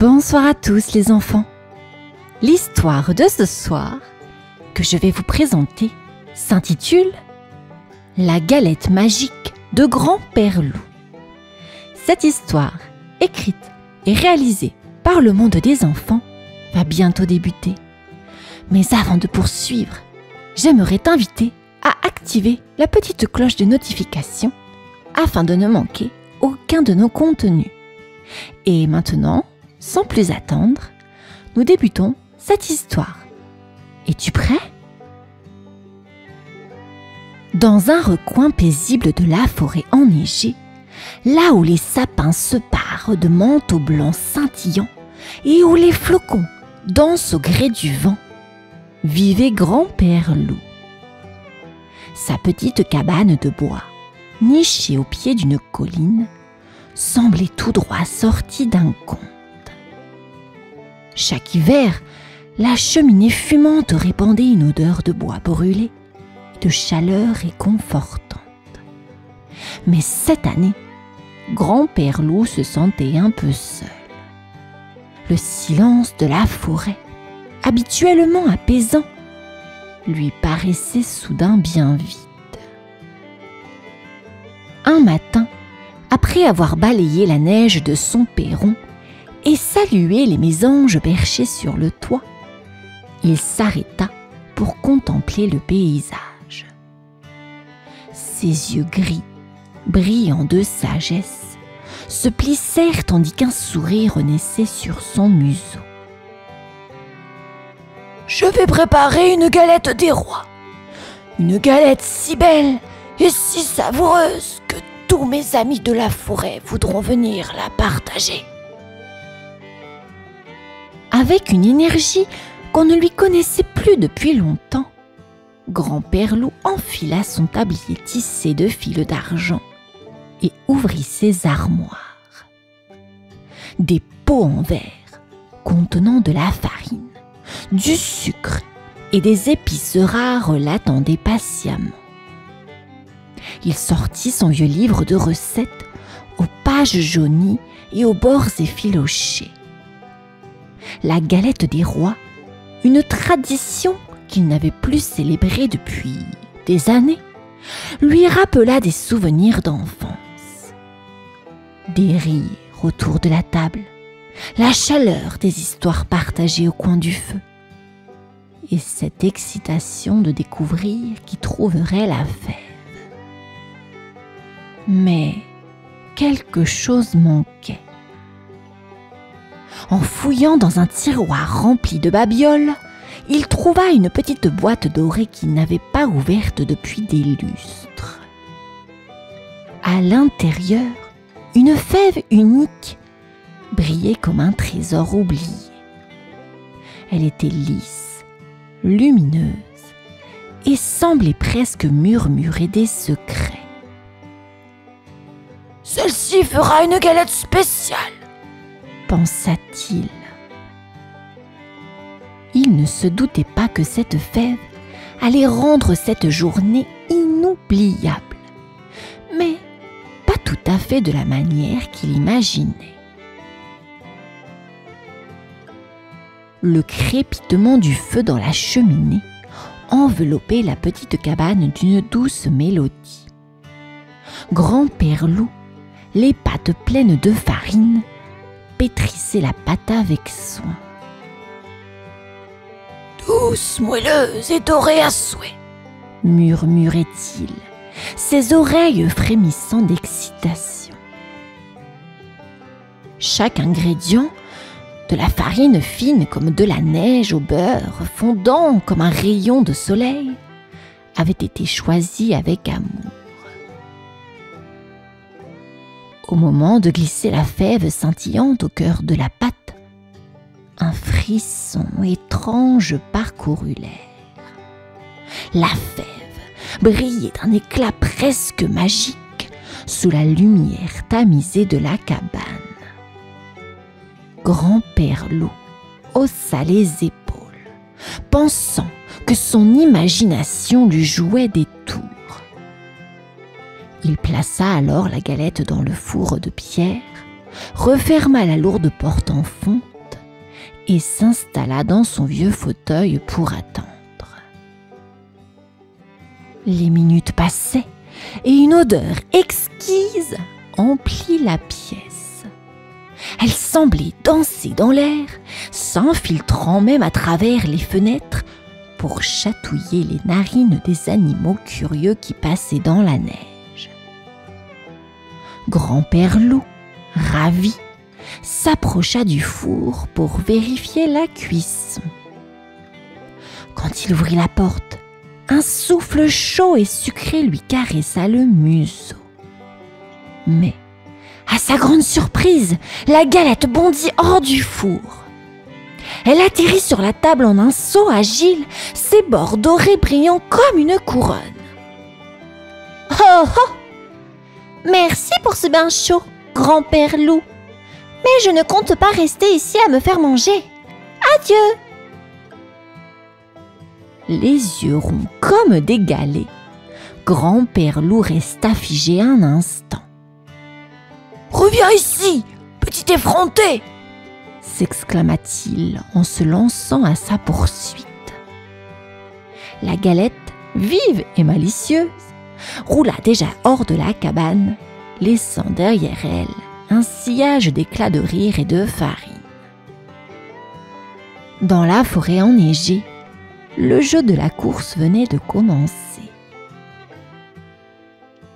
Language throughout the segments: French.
Bonsoir à tous les enfants. L'histoire de ce soir que je vais vous présenter s'intitule « La galette magique de Grand-Père Loup ». Cette histoire, écrite et réalisée par le monde des enfants, va bientôt débuter. Mais avant de poursuivre, j'aimerais t'inviter à activer la petite cloche de notification afin de ne manquer aucun de nos contenus. Et maintenant, sans plus attendre, nous débutons cette histoire. Es-tu prêt? Dans un recoin paisible de la forêt enneigée, là où les sapins se parent de manteaux blancs scintillants et où les flocons dansent au gré du vent, vivait Grand-Père Loup. Sa petite cabane de bois, nichée au pied d'une colline, semblait tout droit sortie d'un conte. Chaque hiver, la cheminée fumante répandait une odeur de bois brûlé, de chaleur réconfortante. Mais cette année, Grand-Père Loup se sentait un peu seul. Le silence de la forêt, habituellement apaisant, lui paraissait soudain bien vide. Un matin, après avoir balayé la neige de son perron et salué les mésanges perchés sur le toit, il s'arrêta pour contempler le paysage. Ses yeux gris, brillants de sagesse, se plissèrent tandis qu'un sourire naissait sur son museau. « Je vais préparer une galette des rois, une galette si belle et si savoureuse que tous mes amis de la forêt voudront venir la partager. » Avec une énergie qu'on ne lui connaissait plus depuis longtemps, Grand-Père Loup enfila son tablier tissé de fils d'argent et ouvrit ses armoires. Des pots en verre contenant de la farine, du sucre et des épices rares l'attendaient patiemment. Il sortit son vieux livre de recettes aux pages jaunies et aux bords effilochés. La galette des rois, une tradition qu'il n'avait plus célébrée depuis des années, lui rappela des souvenirs d'enfance. Des rires autour de la table, la chaleur des histoires partagées au coin du feu, et cette excitation de découvrir qui trouverait la fève. Mais quelque chose manquait. En fouillant dans un tiroir rempli de babioles, il trouva une petite boîte dorée qu'il n'avait pas ouverte depuis des lustres. À l'intérieur, une fève unique brillait comme un trésor oublié. Elle était lisse, lumineuse et semblait presque murmurer des secrets. « Celle-ci fera une galette spéciale !» pensa-t-il. Il ne se doutait pas que cette fève allait rendre cette journée inoubliable, mais pas tout à fait de la manière qu'il imaginait. Le crépitement du feu dans la cheminée enveloppait la petite cabane d'une douce mélodie. Grand-Père Loup, les pattes pleines de farine, pétrissait la pâte avec soin. « Douce, moelleuse et dorée à souhait !» murmurait-il, ses oreilles frémissant d'excitation. Chaque ingrédient, de la farine fine comme de la neige au beurre fondant comme un rayon de soleil, avait été choisi avec amour. Au moment de glisser la fève scintillante au cœur de la pâte, un frisson étrange parcourut l'air. La fève brillait d'un éclat presque magique sous la lumière tamisée de la cabane. Grand-Père Loup haussa les épaules, pensant que son imagination lui jouait des tours. Il Il plaça alors la galette dans le four de pierre, referma la lourde porte en fonte et s'installa dans son vieux fauteuil pour attendre. Les minutes passaient et une odeur exquise emplit la pièce. Elle semblait danser dans l'air, s'infiltrant même à travers les fenêtres pour chatouiller les narines des animaux curieux qui passaient dans la neige. Grand-père Loup, ravi, s'approcha du four pour vérifier la cuisson. Quand il ouvrit la porte, un souffle chaud et sucré lui caressa le museau. Mais, à sa grande surprise, la galette bondit hors du four. Elle atterrit sur la table en un saut agile, ses bords dorés brillant comme une couronne. « Oh oh! Merci pour ce bain chaud, grand-père Loup. Mais je ne compte pas rester ici à me faire manger. Adieu !» Les yeux ronds comme des galets, grand-père Loup resta figé un instant. « Reviens ici, petit effronté !» s'exclama-t-il en se lançant à sa poursuite. La galette, vive et malicieuse, roula déjà hors de la cabane, laissant derrière elle un sillage d'éclats de rire et de farine. Dans la forêt enneigée, le jeu de la course venait de commencer.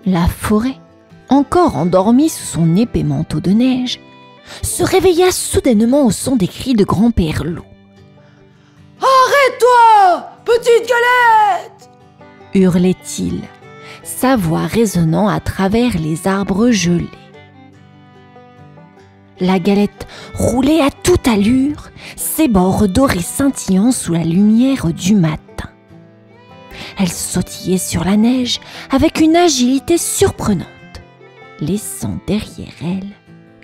La forêt, encore endormie sous son épais manteau de neige, se réveilla soudainement au son des cris de grand-père Loup. « Arrête-toi, petite galette !» hurlait-il, sa voix résonnant à travers les arbres gelés. La galette roulait à toute allure, ses bords dorés scintillant sous la lumière du matin. Elle sautillait sur la neige avec une agilité surprenante, laissant derrière elle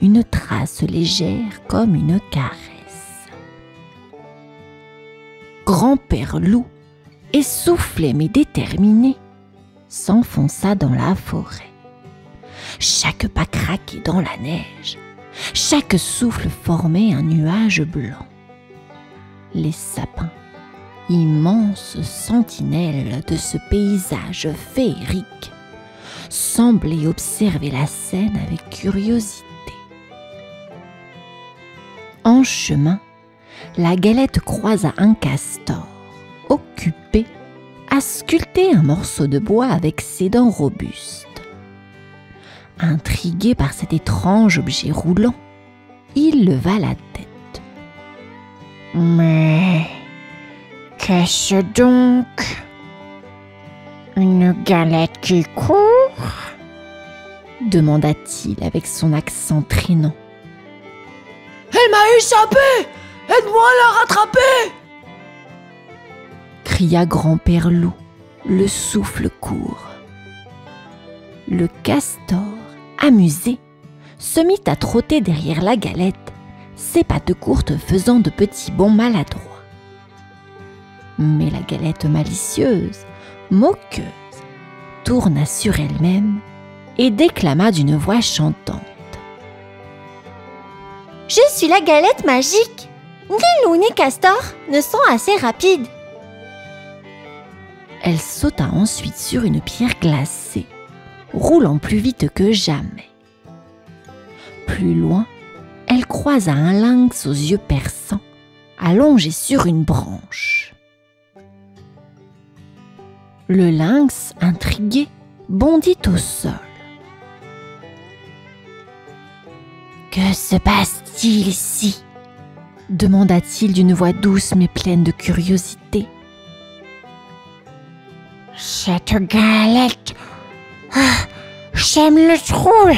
une trace légère comme une caresse. Grand-père Loup, essoufflé mais déterminé, s'enfonça dans la forêt. Chaque pas craquait dans la neige, chaque souffle formait un nuage blanc. Les sapins, immenses sentinelles de ce paysage féerique, semblaient observer la scène avec curiosité. En chemin, la galette croisa un castor, occupé à sculpter un morceau de bois avec ses dents robustes. Intrigué par cet étrange objet roulant, il leva la tête. « Mais qu'est-ce donc? Une galette qui court ?» demanda-t-il avec son accent traînant. « Elle m'a échappé! Aide-moi à la rattraper !» cria grand-père Loup, le souffle court. Le castor, amusé, se mit à trotter derrière la galette, ses pattes courtes faisant de petits bonds maladroits. Mais la galette malicieuse, moqueuse, tourna sur elle-même et déclama d'une voix chantante. « Je suis la galette magique. Ni loup ni castor ne sont assez rapides. » Elle sauta ensuite sur une pierre glacée, roulant plus vite que jamais. Plus loin, elle croisa un lynx aux yeux perçants, allongé sur une branche. Le lynx, intrigué, bondit au sol. « Que se passe-t-il ici ?» demanda-t-il d'une voix douce mais pleine de curiosité. « Cette galette, j'aime le trouble.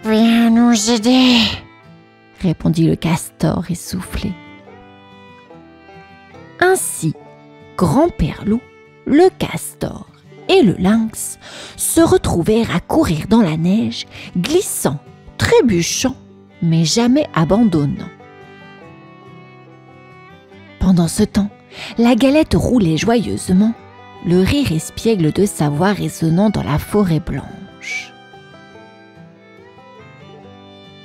Viens nous aider, » répondit le castor essoufflé. Ainsi, grand-père Loup, le castor et le lynx se retrouvèrent à courir dans la neige, glissant, trébuchant, mais jamais abandonnant. Pendant ce temps, la galette roulait joyeusement, le rire espiègle de sa voix résonnant dans la forêt blanche.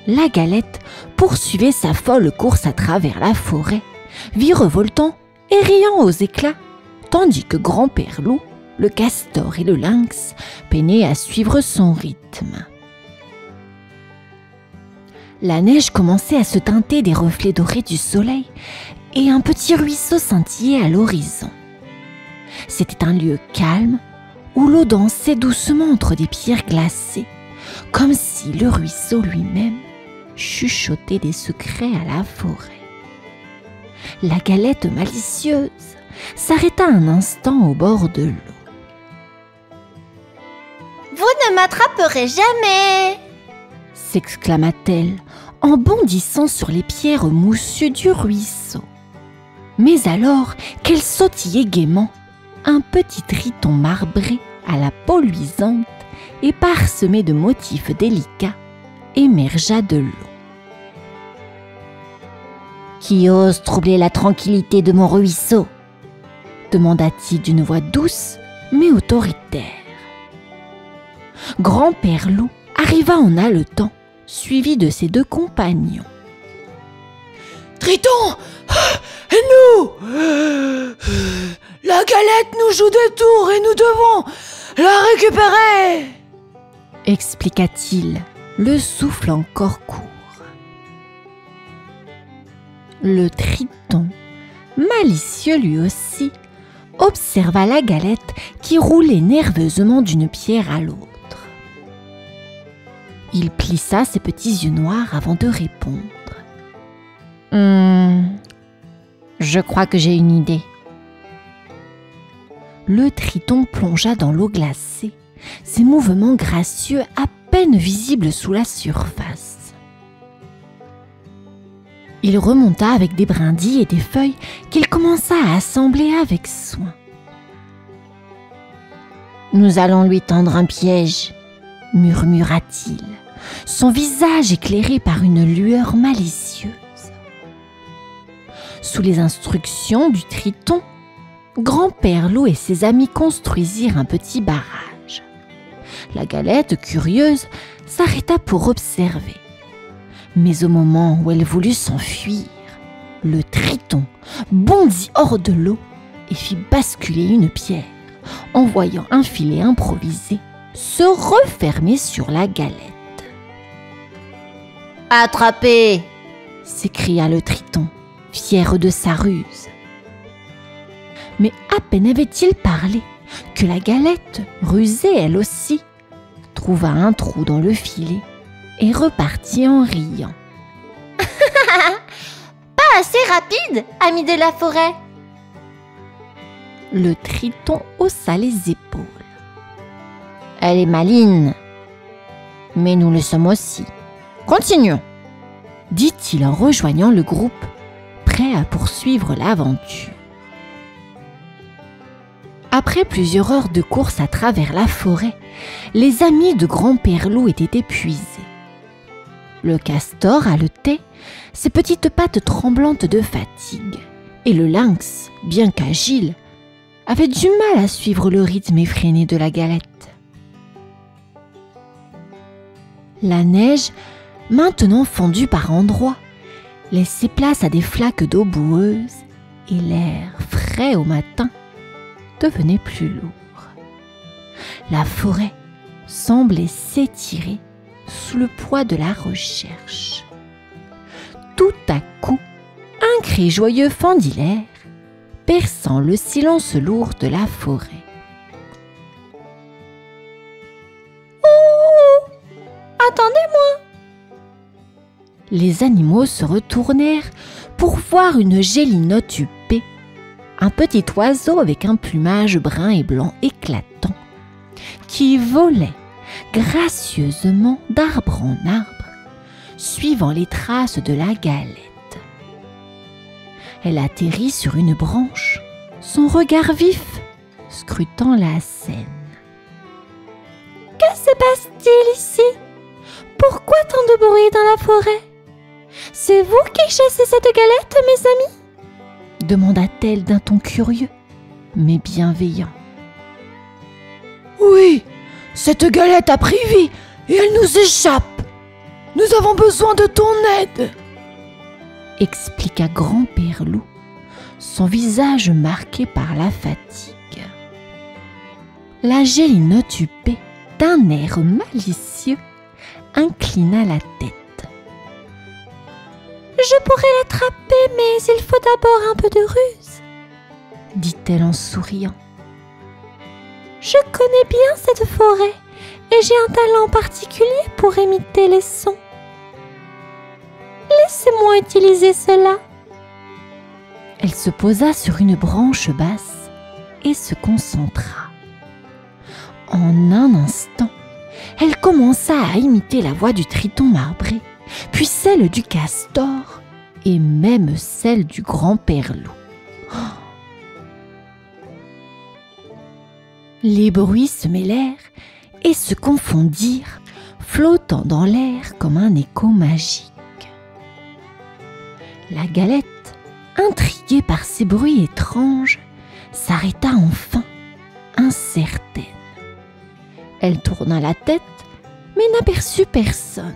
La Galette poursuivait sa folle course à travers la forêt, virevoltant et riant aux éclats, tandis que Grand-Père Loup, le castor et le lynx peinaient à suivre son rythme. La neige commençait à se teinter des reflets dorés du soleil et un petit ruisseau scintillait à l'horizon. C'était un lieu calme où l'eau dansait doucement entre des pierres glacées, comme si le ruisseau lui-même chuchotait des secrets à la forêt. La Galette malicieuse s'arrêta un instant au bord de l'eau. « Vous ne m'attraperez jamais !» s'exclama-t-elle en bondissant sur les pierres moussues du ruisseau. Mais alors qu'elle sautillait gaiement, un petit triton marbré à la peau luisante et parsemé de motifs délicats émergea de l'eau. « Qui ose troubler la tranquillité de mon ruisseau ?» demanda-t-il d'une voix douce mais autoritaire. Grand-Père Loup arriva en haletant, suivi de ses deux compagnons. « Triton, et nous, la Galette nous joue des tours et nous devons la récupérer !» expliqua-t-il, le souffle encore court. Le Triton, malicieux lui aussi, observa la Galette qui roulait nerveusement d'une pierre à l'autre. Il plissa ses petits yeux noirs avant de répondre. « Je crois que j'ai une idée. » Le Triton plongea dans l'eau glacée, ses mouvements gracieux à peine visibles sous la surface. Il remonta avec des brindilles et des feuilles qu'il commença à assembler avec soin. « Nous allons lui tendre un piège, » murmura-t-il, son visage éclairé par une lueur malicieuse. Sous les instructions du Triton, Grand-Père Loup et ses amis construisirent un petit barrage. La Galette, curieuse, s'arrêta pour observer. Mais au moment où elle voulut s'enfuir, le Triton bondit hors de l'eau et fit basculer une pierre, en voyant un filet improvisé se refermer sur la Galette. « Attrapé !» s'écria le Triton, fier de sa ruse. Mais à peine avait-il parlé que la Galette, rusée elle aussi, trouva un trou dans le filet et repartit en riant. « Pas assez rapide, ami de la forêt !» Le Triton haussa les épaules. « Elle est maligne, mais nous le sommes aussi. Continuons !» dit-il en rejoignant le groupe, prêt à poursuivre l'aventure. Après plusieurs heures de course à travers la forêt, les amis de Grand-Père Loup étaient épuisés. Le castor haletait, ses petites pattes tremblantes de fatigue, et le lynx, bien qu'agile, avait du mal à suivre le rythme effréné de la Galette. La neige, maintenant fondue par endroits, laissait place à des flaques d'eau boueuse, et l'air frais au matin devenait plus lourd. La forêt semblait s'étirer sous le poids de la recherche. Tout à coup, un cri joyeux fendit l'air, perçant le silence lourd de la forêt. « Oh ! Attendez-moi !» Les animaux se retournèrent pour voir une gélinotte huppée, un petit oiseau avec un plumage brun et blanc éclatant, qui volait gracieusement d'arbre en arbre, suivant les traces de la Galette. Elle atterrit sur une branche, son regard vif scrutant la scène. « Que se passe-t-il ici? Pourquoi tant de bruit dans la forêt? C'est vous qui chassez cette Galette, mes amis ?» demanda-t-elle d'un ton curieux, mais bienveillant. Oui, cette galette a pris vie et elle nous échappe. Nous avons besoin de ton aide, expliqua Grand-Père Loup, son visage marqué par la fatigue. La gélinotte huppée, d'un air malicieux, inclina la tête. Je pourrais l'attraper, mais il faut d'abord un peu de ruse, dit-elle en souriant. Je connais bien cette forêt et j'ai un talent particulier pour imiter les sons. Laissez-moi utiliser cela. Elle se posa sur une branche basse et se concentra. En un instant, elle commença à imiter la voix du triton marbré, puis celle du castor et même celle du grand-père loup. Les bruits se mêlèrent et se confondirent, flottant dans l'air comme un écho magique. La galette, intriguée par ces bruits étranges, s'arrêta enfin, incertaine. Elle tourna la tête, mais n'aperçut personne.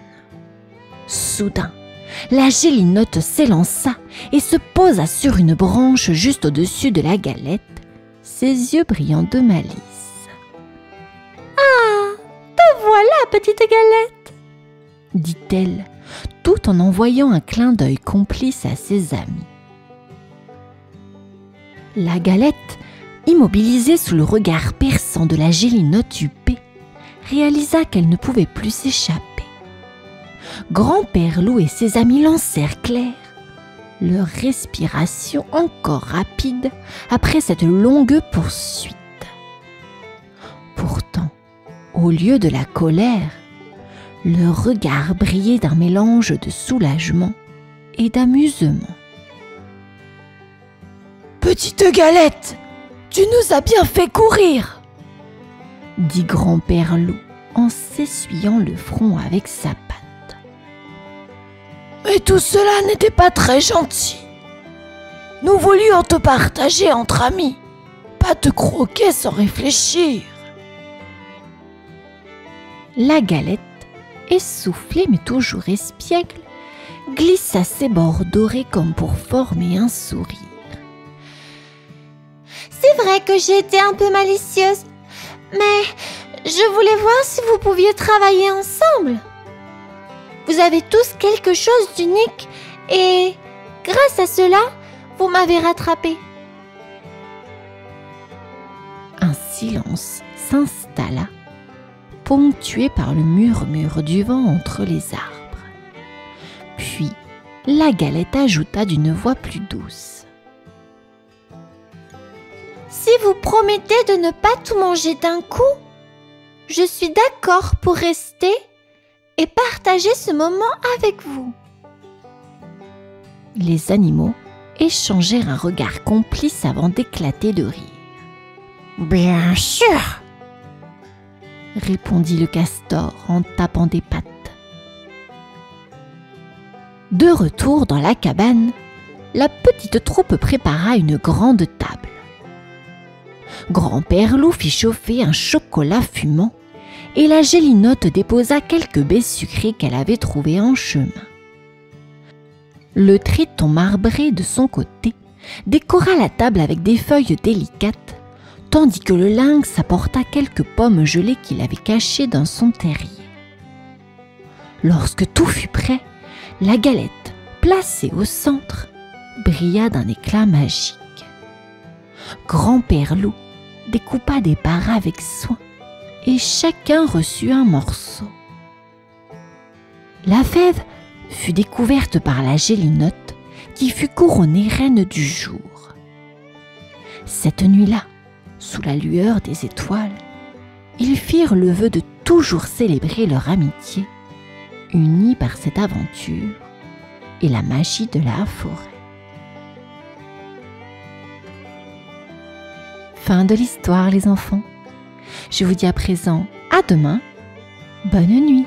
Soudain, la gélinotte s'élança et se posa sur une branche juste au-dessus de la galette, ses yeux brillant de malice. Ah, te voilà, petite galette, dit-elle, tout en envoyant un clin d'œil complice à ses amis. La galette, immobilisée sous le regard perçant de la gélinotte huppée, réalisa qu'elle ne pouvait plus s'échapper. Grand-père Loup et ses amis lancèrent clair, leur respiration encore rapide après cette longue poursuite. Pourtant, au lieu de la colère, leur regard brillait d'un mélange de soulagement et d'amusement. « Petite galette, tu nous as bien fait courir !» dit Grand-père Loup en s'essuyant le front avec sa patte. « Mais tout cela n'était pas très gentil. Nous voulions te partager entre amis, pas te croquer sans réfléchir. » La galette, essoufflée mais toujours espiègle, glissa ses bords dorés comme pour former un sourire. C'est vrai que j'ai été un peu malicieuse, mais je voulais voir si vous pouviez travailler ensemble. Vous avez tous quelque chose d'unique et, grâce à cela, vous m'avez rattrapé. Un silence s'installa, ponctué par le murmure du vent entre les arbres. Puis, la galette ajouta d'une voix plus douce. Si vous promettez de ne pas tout manger d'un coup, je suis d'accord pour rester et partager ce moment avec vous. Les animaux échangèrent un regard complice avant d'éclater de rire. « Bien sûr !» répondit le castor en tapant des pattes. De retour dans la cabane, la petite troupe prépara une grande table. Grand-père Loup fit chauffer un chocolat fumant et la gélinotte déposa quelques baies sucrées qu'elle avait trouvées en chemin. Le triton marbré, de son côté, décora la table avec des feuilles délicates, tandis que le lynx apporta quelques pommes gelées qu'il avait cachées dans son terrier. Lorsque tout fut prêt, la galette, placée au centre, brilla d'un éclat magique. Grand-père Loup découpa des parts avec soin et chacun reçut un morceau. La fève fut découverte par la gélinotte qui fut couronnée reine du jour. Cette nuit-là, sous la lueur des étoiles, ils firent le vœu de toujours célébrer leur amitié, unis par cette aventure et la magie de la forêt. Fin de l'histoire, les enfants. Je vous dis à présent à demain. Bonne nuit.